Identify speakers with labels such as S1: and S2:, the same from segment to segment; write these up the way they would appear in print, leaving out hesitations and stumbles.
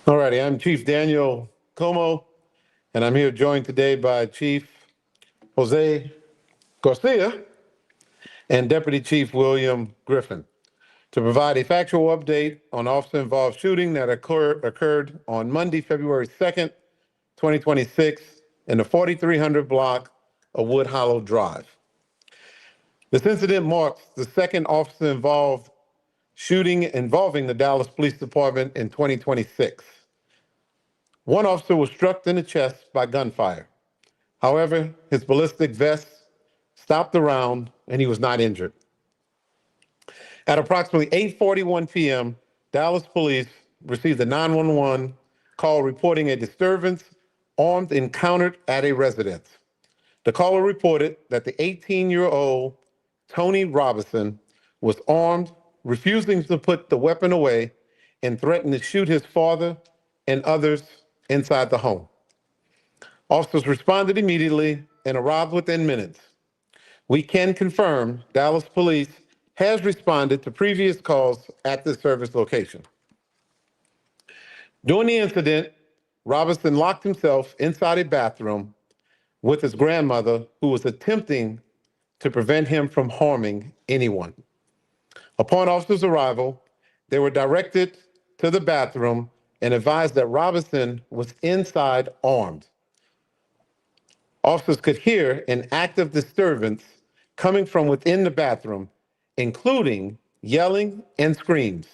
S1: All righty, I'm Chief Daniel Comeaux, and I'm here joined today by Chief Jose Garcia and Deputy Chief William Griffith to provide a factual update on officer-involved shooting that occurred on Monday, February 2nd, 2026, in the 4300 block of Woodhollow Drive. This incident marks the second officer-involved shooting involving the Dallas Police Department in 2026. One officer was struck in the chest by gunfire. However, his ballistic vest stopped the round and he was not injured. At approximately 8:41 p.m., Dallas police received a 911 call reporting a disturbance armed encountered at a residence. The caller reported that the 18-year-old Tony Robinson was armed, refusing to put the weapon away, and threatened to shoot his father and others inside the home. Officers responded immediately and arrived within minutes. We can confirm Dallas Police has responded to previous calls at this service location. During the incident, Robinson locked himself inside a bathroom with his grandmother, who was attempting to prevent him from harming anyone. Upon officers' arrival, they were directed to the bathroom and advised that Robinson was inside armed. Officers could hear an active disturbance coming from within the bathroom, including yelling and screams,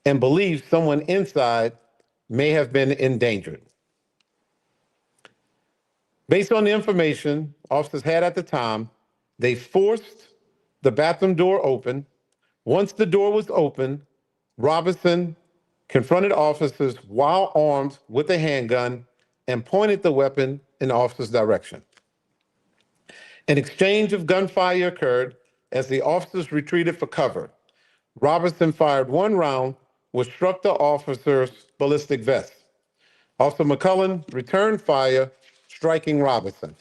S1: and believed someone inside may have been endangered. Based on the information officers had at the time, they forced the bathroom door open. Once the door was open, Robinson confronted officers while armed with a handgun and pointed the weapon in the officer's direction. An exchange of gunfire occurred as the officers retreated for cover. Robinson fired one round, which struck the officer's ballistic vest. Officer McCullen returned fire, striking Robinson.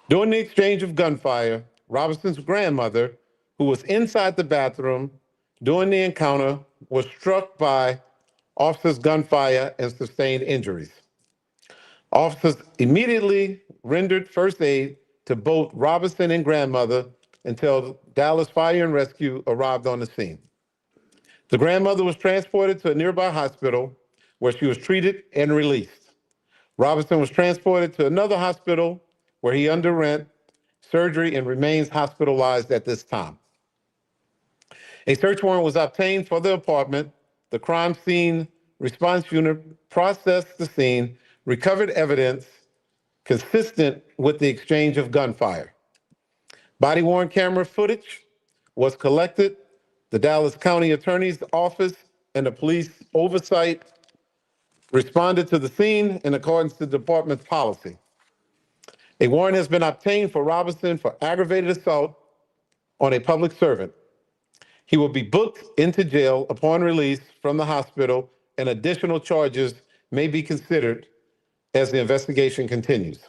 S1: During the exchange of gunfire, Robinson's grandmother, who was inside the bathroom during the encounter, was struck by officers' gunfire and sustained injuries. Officers immediately rendered first aid to both Robinson and grandmother until Dallas Fire and Rescue arrived on the scene. The grandmother was transported to a nearby hospital where she was treated and released. Robinson was transported to another hospital where he underwent surgery and remains hospitalized at this time. A search warrant was obtained for the apartment. The crime scene response unit processed the scene, recovered evidence consistent with the exchange of gunfire. Body-worn camera footage was collected. The Dallas County Attorney's Office and the police oversight responded to the scene in accordance to the department's policy. A warrant has been obtained for Robinson for aggravated assault on a public servant. He will be booked into jail upon release from the hospital, and additional charges may be considered as the investigation continues.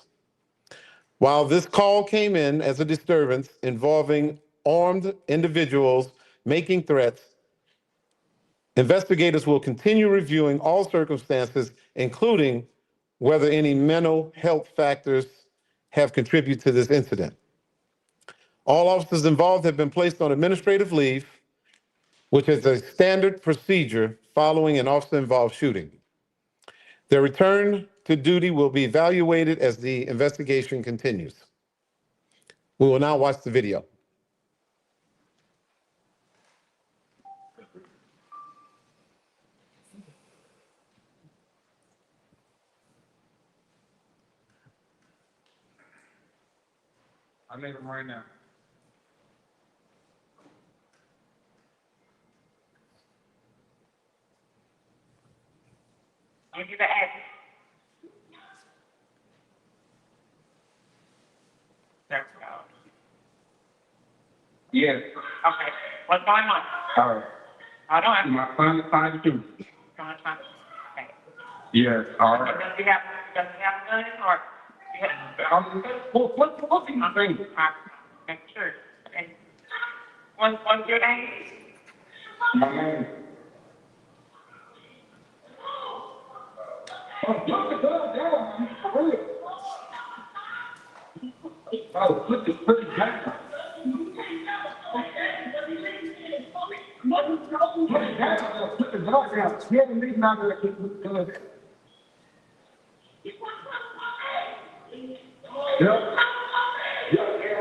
S1: While this call came in as a disturbance involving armed individuals making threats, investigators will continue reviewing all circumstances, including whether any mental health factors have contributed to this incident. All officers involved have been placed on administrative leave, which is a standard procedure following an officer-involved shooting. Their return to duty will be evaluated as the investigation continues. We will now watch the video.
S2: I need him right now.
S3: I'll give the address. There we go.
S2: Yes.
S3: Okay. What's going on?
S2: All right.
S3: Hold on.
S2: My son is 5'2".
S3: Okay.
S2: Yes. All right.
S3: Does he have a gun or?
S2: What's the thing?
S3: Make sure. Okay. What's your name?
S2: My name. Oh, put the back. Put the dog down. He had to leave now to keep good. Yep.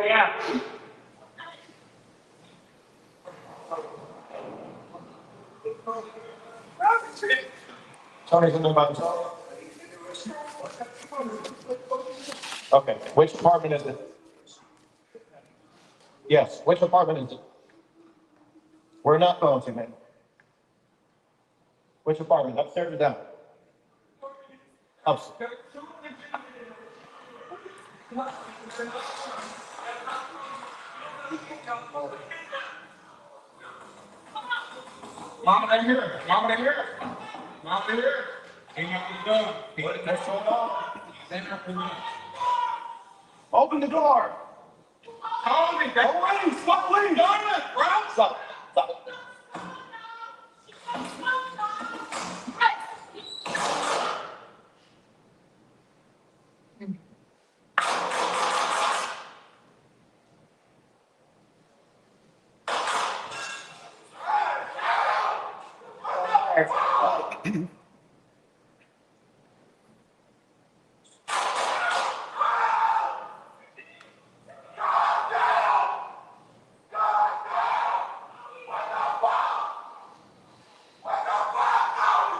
S3: Yeah.
S4: Tony's in the box. Okay, which department is it? Yes, which department is it? We're not going to, man. Which department, upstairs or down? Upstairs.
S2: Mama, they here. Mama, they here. Mama, they here. Ain't nothing done.
S4: What's going on?
S2: Ain't nothing done.
S4: Open the door.
S2: Tony, that's right. Stop leaving. Done it, bro.
S4: Stop, stop.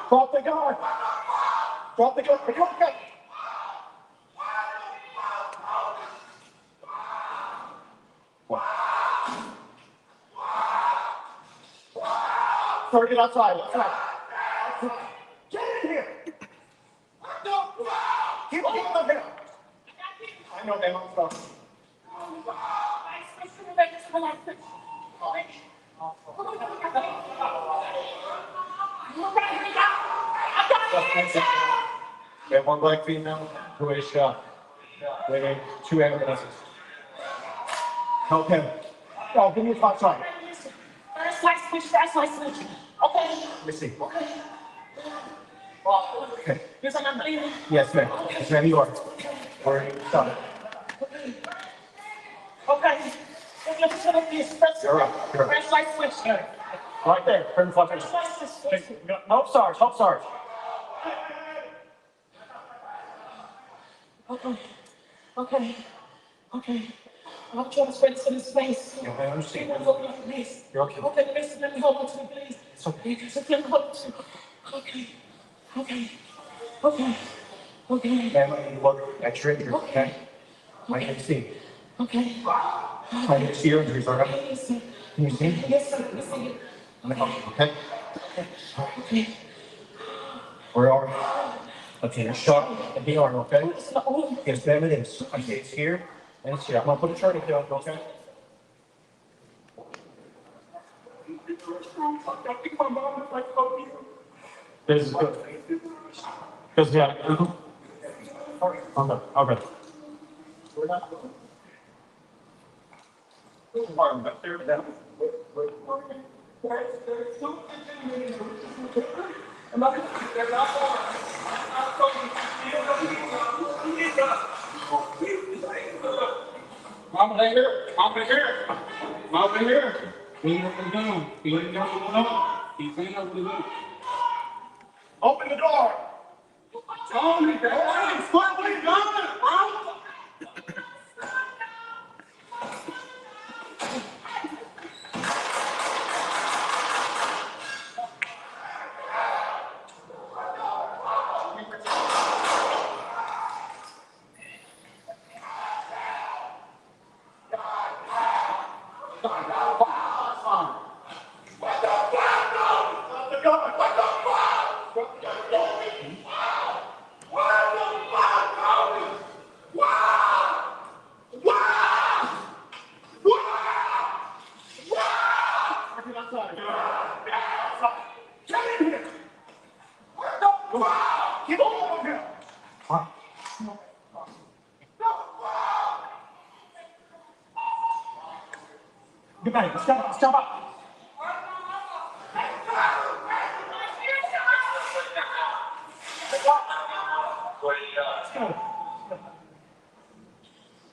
S4: Drop the guard. Drop the guard. Are you okay? Sir, get outside. Outside. Get in here. No. Keep on him. I know, ma'am. I'm sorry. We have one black female who is shot. We have 2 ambulances. Help him. Oh, give me a flashlight.
S5: That's my switch. Okay.
S4: Let me see.
S5: Okay. You're saying I'm bleeding?
S4: Yes, ma'am. Yes, ma'am, you are. All right, stop it.
S5: Okay. Let's set up this.
S4: You're up. You're up.
S5: Press light switch.
S4: Right there. Turn the flashlight.
S5: Press light switch.
S4: Help Sarge. Help Sarge.
S5: Okay. I'm trying to spread to this face.
S4: Yeah, I understand.
S5: Please, hold on, please.
S4: You're okay.
S5: Okay, listen, let me hold on to you, please.
S4: It's okay.
S5: Just let me hold on to you. Okay.
S4: Ma'am, I need to look at your injuries, okay? I can see.
S5: Okay.
S4: I can see your injuries, all right?
S5: Yes, sir.
S4: Can you see?
S5: Yes, sir. Let me see it.
S4: I'm gonna help you, okay?
S5: Okay.
S4: Where are you? Okay, you're shot in the arm, okay?
S5: It's not all.
S4: Yes, ma'am, it is. I see it's here and it's here. I'm gonna put a tourniquet on, okay? This is good. Because, yeah. Okay. We're not. Back there, down.
S2: Mama, they here. Mama, they here. Mama, they here. He ain't nothing done. He ain't nothing done. He's ain't nothing done.
S4: Open the door.
S2: Tony, that's right. What we done, bro?
S4: Get back. Stop up.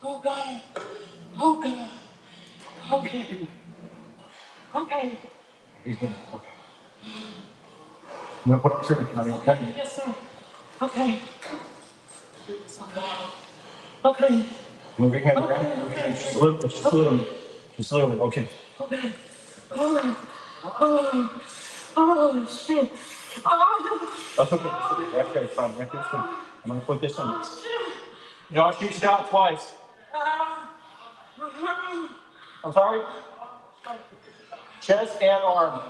S5: Oh, God.
S4: He's been, okay. I'm gonna put up treatment, honey, okay?
S5: Yes, sir. Okay. Okay.
S4: Move your hand around, move your hand just a little bit, just a little bit. Just a little bit, okay.
S5: Okay. Oh, shit. Oh,
S4: That's okay. Right there, fine, right there, fine. I'm gonna put this on. Josh, you shot twice. I'm sorry? Chest and arm.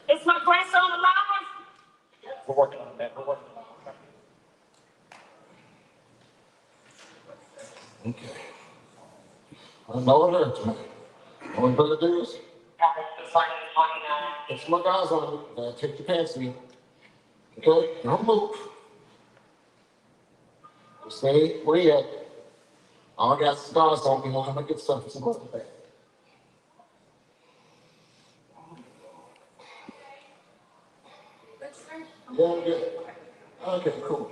S5: is my grandson alive?
S4: We're working on that, we're working on that. Okay. I know what hurts, man. All we better do is, put some guys on it, take your pants in. Okay, don't move. Just stay where you at. All I got scars on me, I'm gonna get stuff from over there. Yeah, I'm good. Okay, cool.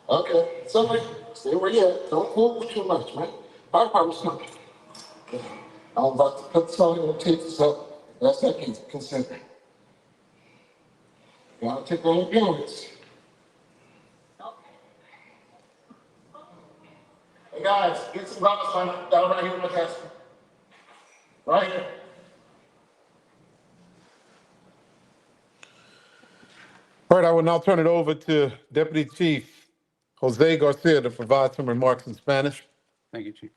S4: Okay, somebody, stay where you at. Don't move too much, man. Fire department's coming. I'm about to put some of your teeth up. That's that consent. Gotta take all the units. Hey guys, get some rocks on down right here in my desk. Right here.
S1: All right, I will now turn it over to Deputy Chief Jose Garcia to provide some remarks in Spanish.
S6: Thank you, Chief.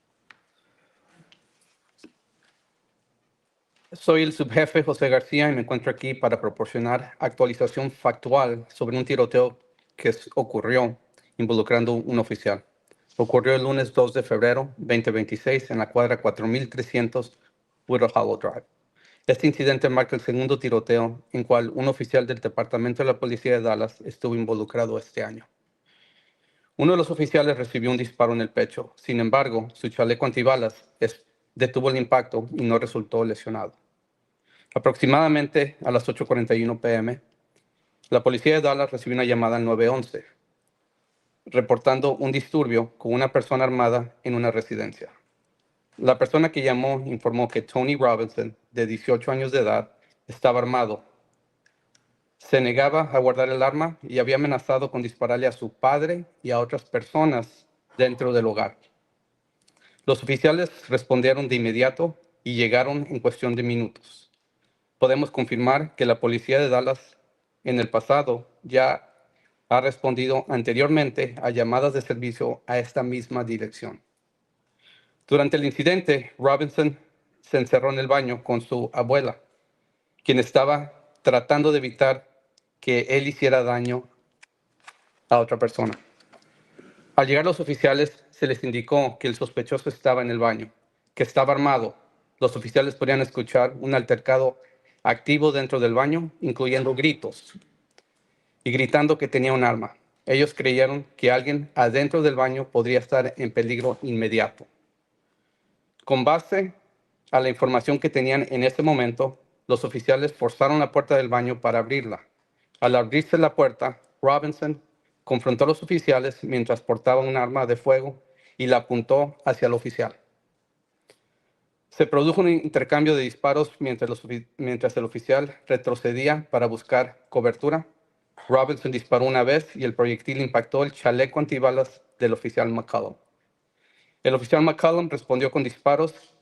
S6: Soy el subjefe José García y me encuentro aquí para proporcionar actualización factual sobre un tiroteo que ocurrió involucrando un oficial. Ocurrió el lunes 2 de febrero 2026 en la cuadra 4300 Woodhollow Drive. Este incidente marca el segundo tiroteo en cual un oficial del Departamento de la Policía de Dallas estuvo involucrado este año. Uno de los oficiales recibió un disparo en el pecho. Sin embargo, su chaleco antibalas detuvo el impacto y no resultó lesionado. Aproximadamente a las 8:41 p.m., la policía de Dallas recibió una llamada al 911, reportando un disturbio con una persona armada en una residencia. La persona que llamó informó que Tony Robinson, de 18 años de edad, estaba armado. Se negaba a guardar el arma y había amenazado con dispararle a su padre y a otras personas dentro del hogar. Los oficiales respondieron de inmediato y llegaron en cuestión de minutos. Podemos confirmar que la policía de Dallas en el pasado ya ha respondido anteriormente a llamadas de servicio a esta misma dirección. Durante el incidente, Robinson se encerró en el baño con su abuela, quien estaba tratando de evitar que él hiciera daño a otra persona. Al llegar los oficiales, se les indicó que el sospechoso estaba en el baño, que estaba armado. Los oficiales podían escuchar un altercado activo dentro del baño, incluyendo gritos y gritando que tenía un arma. Ellos creyeron que alguien adentro del baño podría estar en peligro inmediato. Con base a la información que tenían en ese momento, los oficiales forzaron la puerta del baño para abrirla. Al abrirse la puerta, Robinson confrontó a los oficiales mientras portaba un arma de fuego y la apuntó hacia el oficial. Se produjo un intercambio de disparos mientras el oficial retrocedía para buscar cobertura. Robinson disparó una vez y el proyectil impactó el chaleco antibalas del oficial McCollum. El oficial McCollum respondió con disparos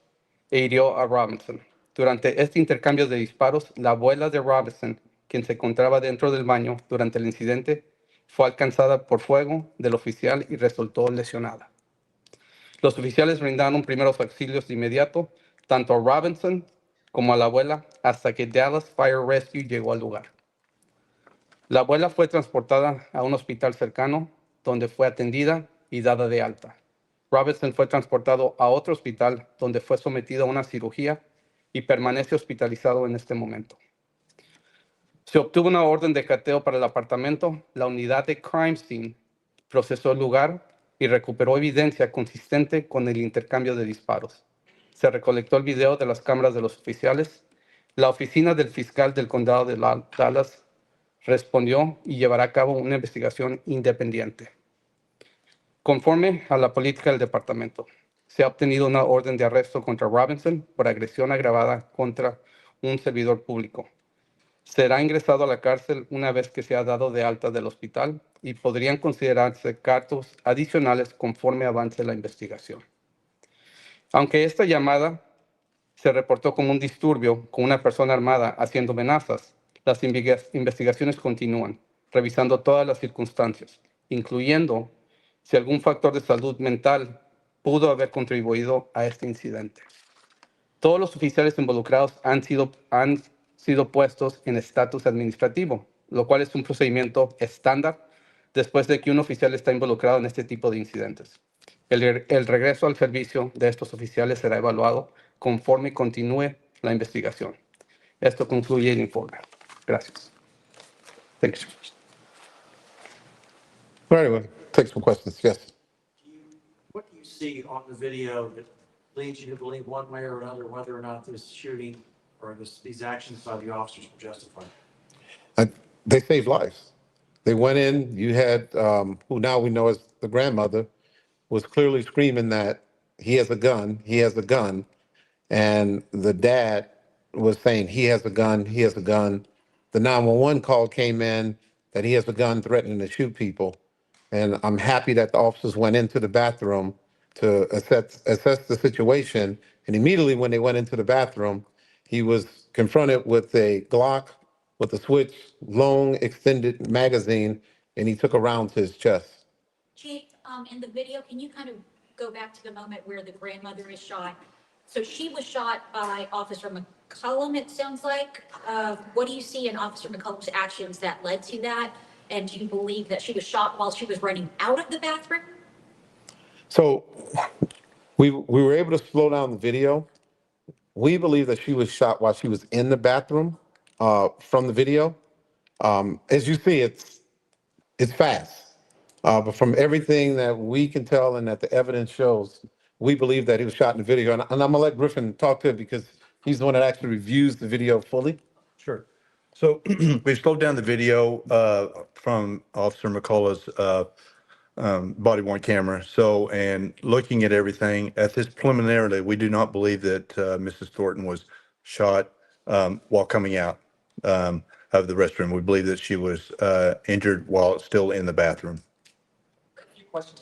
S6: e hirió a Robinson. Durante este intercambio de disparos, la abuela de Robinson, quien se encontraba dentro del baño durante el incidente, fue alcanzada por fuego del oficial y resultó lesionada. Los oficiales brindaron primeros auxilios de inmediato, tanto a Robinson como a la abuela, hasta que Dallas Fire Rescue llegó al lugar. La abuela fue transportada a un hospital cercano, donde fue atendida y dada de alta. Robinson fue transportado a otro hospital, donde fue sometido a una cirugía y permanece hospitalizado en este momento. Se obtuvo una orden de cateo para el apartamento. La unidad de crime scene procesó el lugar y recuperó evidencia consistente con el intercambio de disparos. Se recolectó el video de las cámaras de los oficiales. La oficina del fiscal del condado de Dallas respondió y llevará a cabo una investigación independiente. Conforme a la política del departamento, se ha obtenido una orden de arresto contra Robinson por agresión agravada contra un servidor público. Será ingresado a la cárcel una vez que sea dado de alta del hospital y podrían considerarse cargos adicionales conforme avance la investigación. Aunque esta llamada se reportó como un disturbio con una persona armada haciendo amenazas, las investigaciones continúan, revisando todas las circunstancias, incluyendo si algún factor de salud mental pudo haber contribuido a este incidente. Todos los oficiales involucrados han sido puestos en estatus administrativo, lo cual es un procedimiento estándar después de que un oficial está involucrado en este tipo de incidentes. El regreso al servicio de estos oficiales será evaluado conforme continúe la investigación. Esto concluye el informe. Gracias. Thank you.
S1: All right, we'll take some questions. Yes.
S7: What do you see on the video that leads you to believe one way or another whether or not this shooting or these actions by the officers were justified?
S1: They saved lives. They went in, you had, who now we know as the grandmother, was clearly screaming that he has a gun, he has a gun. And the dad was saying, he has a gun, he has a gun. The 911 call came in that he has a gun threatening to shoot people. And I'm happy that the officers went into the bathroom to assess the situation. And immediately when they went into the bathroom, he was confronted with a Glock with a switch, long extended magazine, and he took a round to his chest.
S8: Chief, in the video, can you kind of go back to the moment where the grandmother is shot? So she was shot by Officer McCullum, it sounds like. What do you see in Officer McCullum's actions that led to that? And do you believe that she was shot while she was running out of the bathroom?
S1: So we were able to slow down the video. We believe that she was shot while she was in the bathroom from the video. As you see, it's fast. But from everything that we can tell and that the evidence shows, we believe that he was shot in the video. And I'm gonna let Griffin talk to it because he's the one that actually reviews the video fully.
S9: Sure. So we've slowed down the video from Officer McCullough's body-worn camera. So, and looking at everything, at this preliminarily, we do not believe that Mrs. Thornton was shot while coming out of the restroom. We believe that she was injured while still in the bathroom.
S8: A few questions.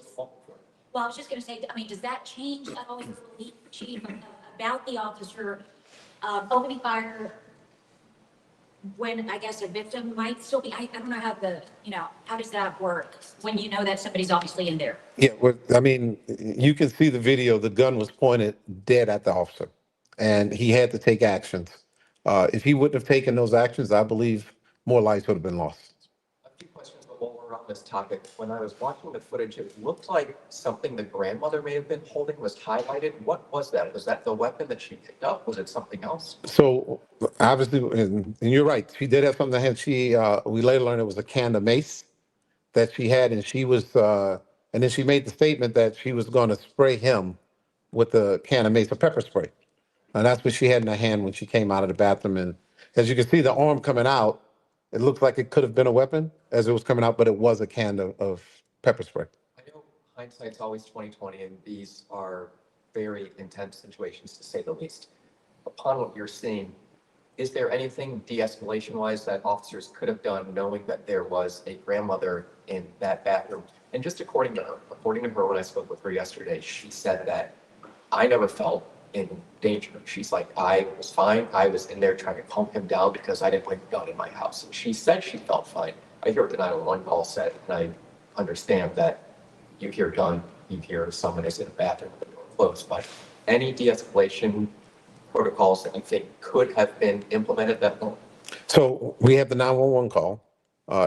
S8: Well, I was just going to say, I mean, does that change at all your belief, Chief, about the officer opening fire when I guess a victim might still be? I don't know how how does that work when you know that somebody's obviously in there?
S1: Yeah, well, I mean, you can see the video. The gun was pointed dead at the officer, and he had to take actions. If he wouldn't have taken those actions, I believe more lives would have been lost.
S10: A few questions, but while we're on this topic, when I was watching the footage, it looked like something the grandmother may have been holding was highlighted. What was that? Was that the weapon that she picked up? Was it something else?
S1: So obviously, and you're right, she did have something in her hand. We later learned it was a can of mace that she had, and she was, and then she made the statement that she was going to spray him with the can of mace, a pepper spray. And that's what she had in her hand when she came out of the bathroom. And as you can see, the arm coming out, it looked like it could have been a weapon as it was coming out, but it was a can of pepper spray.
S10: I know hindsight's always 20/20, and these are very intense situations to say the least. Upon what you're seeing, is there anything de-escalation wise that officers could have done knowing that there was a grandmother in that bathroom? And just according to her, when I spoke with her yesterday, she said that I never felt in danger. She's like, I was fine. I was in there trying to calm him down because I didn't bring a gun in my house. And she said she felt fine. I hear what the 911 call said, and I understand that you hear gun, you hear someone is in a bathroom with the door closed, but any de-escalation protocols that you think could have been implemented at that moment?
S1: So we have the 911 call.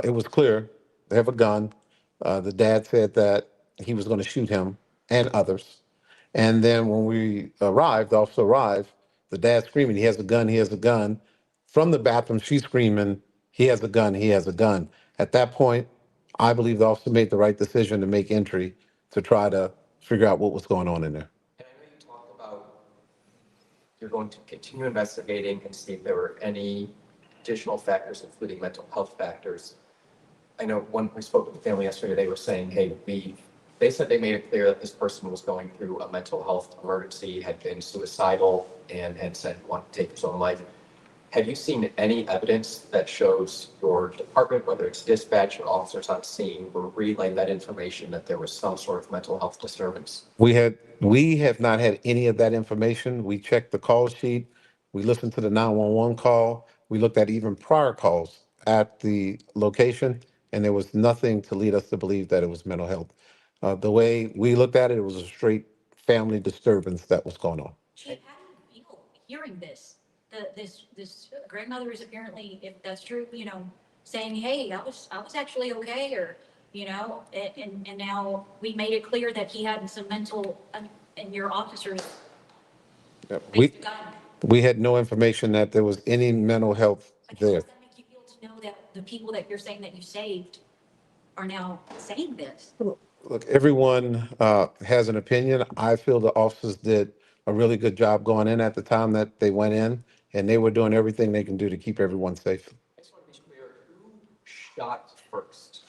S1: It was clear they have a gun. The dad said that he was going to shoot him and others. And then when we arrived, the officer arrived, the dad screaming, he has a gun, he has a gun. From the bathroom, she's screaming, he has a gun, he has a gun. At that point, I believe the officer made the right decision to make entry to try to figure out what was going on in there.
S10: And I know you talked about you're going to continue investigating and see if there were any additional factors, including mental health factors. I know when we spoke with the family yesterday, they were saying, hey, we They said they made it clear that this person was going through a mental health emergency, had been suicidal, and had said wanted to take his own life. Have you seen any evidence that shows your department, whether it's dispatch or officers on scene, were relaying that information that there was some sort of mental health disturbance?
S1: We have not had any of that information. We checked the call sheet. We listened to the 911 call. We looked at even prior calls at the location, and there was nothing to lead us to believe that it was mental health. The way we looked at it, it was a straight family disturbance that was going on.
S8: Chief, how do you feel hearing this? This grandmother is apparently, if that's true, you know, saying, hey, I was actually okay, or, you know, and now we made it clear that he had some mental, and your officers.
S1: We had no information that there was any mental health
S8: I guess, how
S1: there.
S8: does that make you feel to know that the people that you're saying that you saved are now saying this?
S1: Look, everyone has an opinion. I feel the officers did a really good job going in at the time that they went in, and they were doing everything they can do to keep everyone safe.
S10: I just want to be clear, who shot first?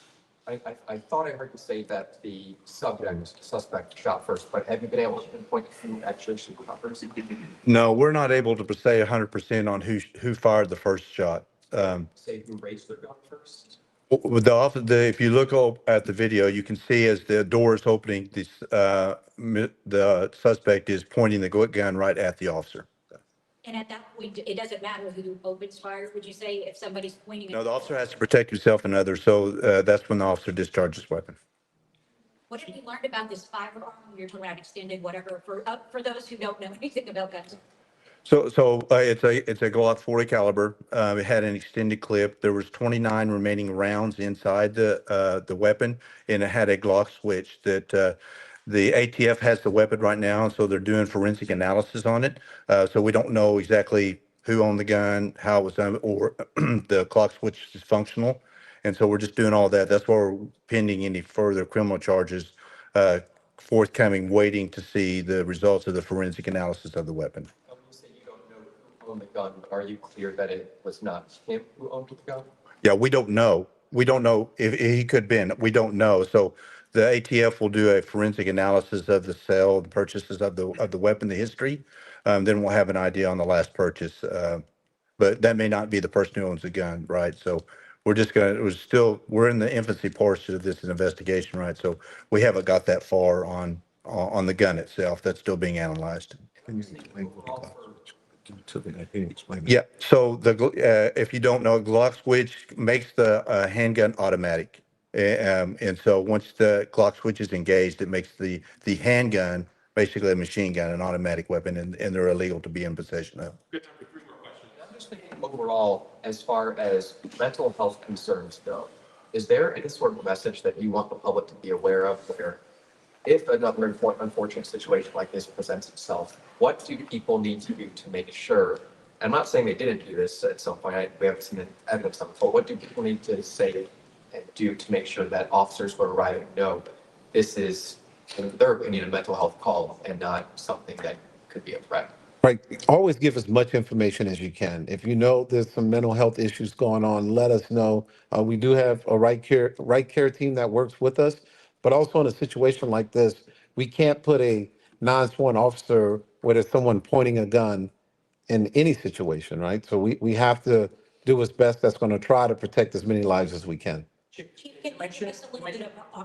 S10: I thought I heard you say that the suspect shot first, but have you been able to pinpoint who actually shot first?
S9: No, we're not able to say 100% on who fired the first shot.
S10: Say who raised their gun first?
S9: With if you look at the video, you can see as the door is opening, the suspect is pointing the gun right at the officer.
S8: And at that point, it doesn't matter who opens fire, would you say, if somebody's pointing?
S9: No, the officer has to protect himself and others, so that's when the officer discharges his weapon.
S8: What have you learned about this firearm? You're talking about extended, whatever, for those who don't know anything about guns.
S9: So it's a Glock 40 caliber. It had an extended clip. There was 29 remaining rounds inside the weapon, and it had a Glock switch that the ATF has the weapon right now, and so they're doing forensic analysis on it. So we don't know exactly who owned the gun, how it was done, or the Glock switch is functional. And so we're just doing all that. That's why we're pending any further criminal charges forthcoming, waiting to see the results of the forensic analysis of the weapon.
S10: You say you don't know who owned the gun. Are you clear that it was not him who owned the gun?
S9: Yeah, we don't know. We don't know if he could have been. We don't know. So the ATF will do a forensic analysis of the sale, the purchases of the weapon, the history. Then we'll have an idea on the last purchase. But that may not be the person who owns the gun, right? So we're in the infancy portion of this investigation, right? So we haven't got that far on the gun itself. That's still being analyzed. Yeah, so if you don't know, Glock switch makes the handgun automatic. And so once the Glock switch is engaged, it makes the handgun basically a machine gun, an automatic weapon, and they're illegal to be in possession of.
S10: I'm just thinking overall, as far as mental health concerns go, is there any sort of message that you want the public to be aware of where if another unfortunate situation like this presents itself, what do people need to do to make sure? I'm not saying they didn't do this at some point. We haven't seen evidence of it, but what do people need to say and do to make sure that officers who are arriving know this is, in their opinion, a mental health call and not something that could be a threat?
S1: Right. Always give as much information as you can. If you know there's some mental health issues going on, let us know. We do have a right care team that works with us, but also in a situation like this, we can't put a non-sworn officer where there's someone pointing a gun in any situation, right? So we have to do what's best that's going to try to protect as many lives as we can.
S8: Chief, can you make this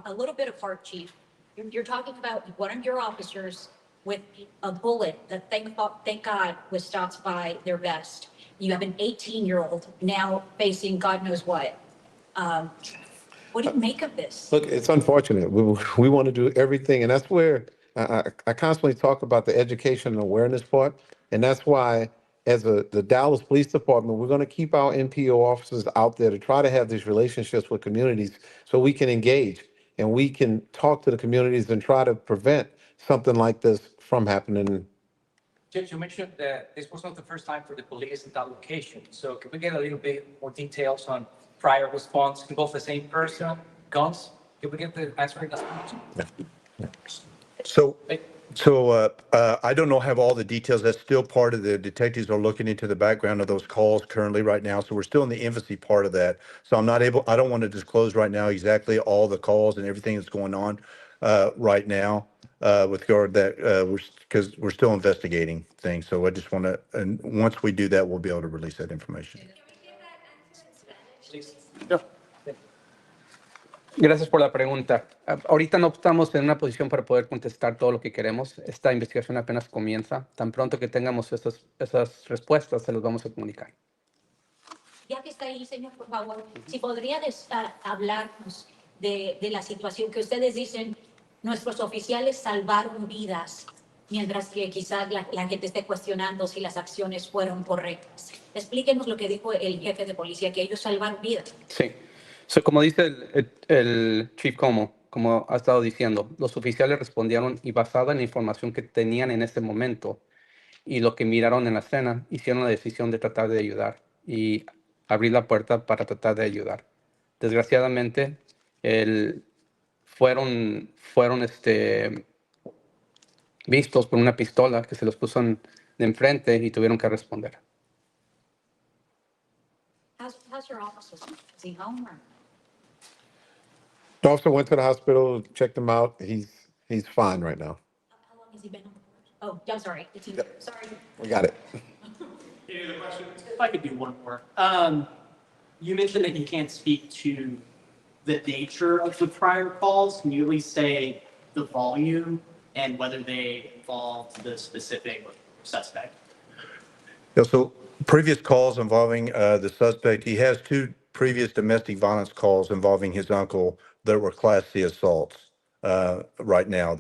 S8: a little bit apart, Chief? You're talking about one of your officers with a bullet that thank God was stopped by their vest. You have an 18-year-old now facing God knows what. What do you make of this?
S1: Look, it's unfortunate. We want to do everything, and that's where I constantly talk about the education and awareness part, and that's why as the Dallas Police Department, we're going to keep our NPO officers out there to try to have these relationships with communities so we can engage and we can talk to the communities and try to prevent something like this from happening.
S11: Judge, you mentioned that this was not the first time for the police in that location. So can we get a little bit more details on prior response? Involve the same person, guns? Can we get the answer in that question?
S9: So I don't know, have all the details. That's still part of the detectives are looking into the background of those calls currently right now. So we're still in the infancy part of that. So I don't want to disclose right now exactly all the calls and everything that's going on. right now with regard that because we're still investigating things. So I just want to, and once we do that, we'll be able to release that information.
S6: Gracias por la pregunta. Ahorita no estamos en una posición para poder contestar todo lo que queremos. Esta investigación apenas comienza. Tan pronto que tengamos esas respuestas, se los vamos a comunicar.
S8: Ya que está ahí, señor, por favor, si podría hablarnos de la situación que ustedes dicen, nuestros oficiales salvaron vidas, mientras que quizás la gente esté cuestionando si las acciones fueron correctas. Explíquenos lo que dijo el jefe de policía, que ellos salvaron vidas.
S6: Sí. Como dice el Chief Comeaux, como ha estado diciendo, los oficiales respondieron y basada en la información que tenían en ese momento y lo que miraron en la escena, hicieron la decisión de tratar de ayudar y abrir la puerta para tratar de ayudar. Desgraciadamente, fueron vistos por una pistola que se los puso de enfrente y tuvieron que responder.
S8: How's your officer? Is he home or?
S1: The officer went to the hospital, checked him out. He's fine right now.
S8: How long has he been home? Oh, I'm sorry. Sorry.
S1: We got it.
S2: Any other questions?
S12: If I could do one more. You mentioned that you can't speak to the nature of the prior calls. Can you at least say the volume and whether they involved the specific suspect?
S9: Yeah, so previous calls involving the suspect, he has 2 previous domestic violence calls involving his uncle that were Class C assaults. Right now,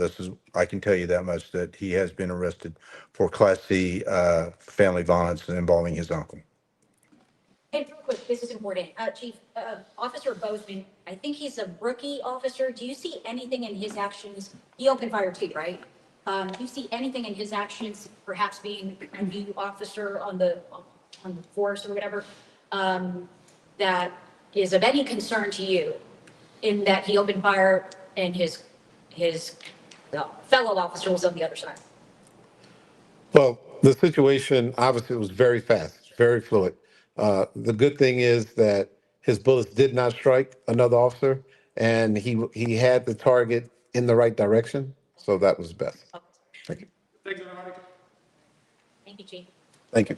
S9: I can tell you that much, that he has been arrested for Class C family violence involving his uncle.
S8: Hey, real quick, this is important. Chief, Officer Bozeman, I think he's a rookie officer. Do you see anything in his actions? He opened fire too, right? Do you see anything in his actions, perhaps being a new officer on the force or whatever, that is of any concern to you in that he opened fire and his fellow officer was on the other side?
S1: Well, the situation obviously was very fast, very fluid. The good thing is that his bullets did not strike another officer, and he had the target in the right direction, so that was best. Thank you.
S2: Thanks, everybody.
S8: Thank you, Chief.
S1: Thank you.